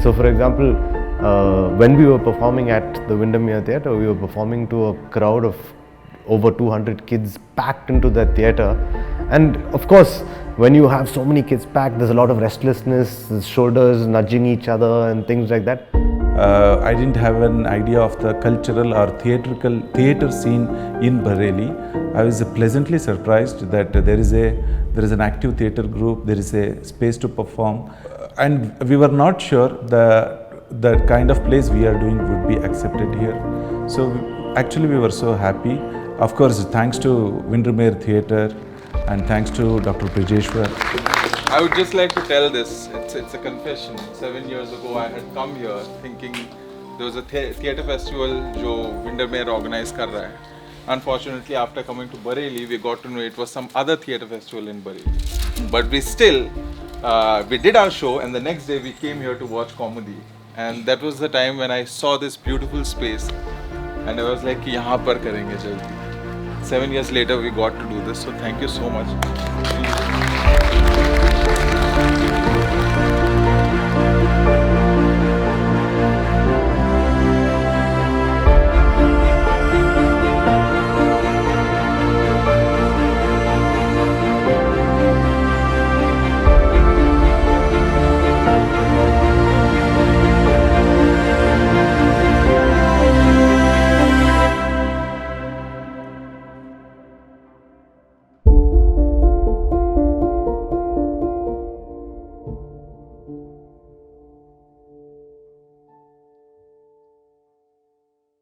So for example, when we were performing at the Windermere Theatre, we were performing to a crowd of over 200 kids packed into that theatre. And of course, when you have so many kids packed, there's a lot of restlessness, there's shoulders nudging each other and things like that. I didn't have an idea of the cultural or theatre scene in Bareilly. I was pleasantly surprised that there is an active theatre group, there is a space to perform, and we were not sure the kind of plays we are doing would be accepted here. So actually we were so happy. Of course, thanks to Windermere Theatre and thanks to Dr. Prajeshwar. I would just like to tell this, it's a confession. 7 years ago I had come here thinking there was a theatre festival जो Windermere organize कर रहा है. Unfortunately, after coming to Bareilly, we got to know it was some other theatre festival in Bareilly. But we still, we did our show, and the next day we came here to watch comedy. And that was the time when I saw this beautiful space, and I was like, यहाँ पर करेंगे जल्दी. 7 years later, we got to do this. So thank you so much.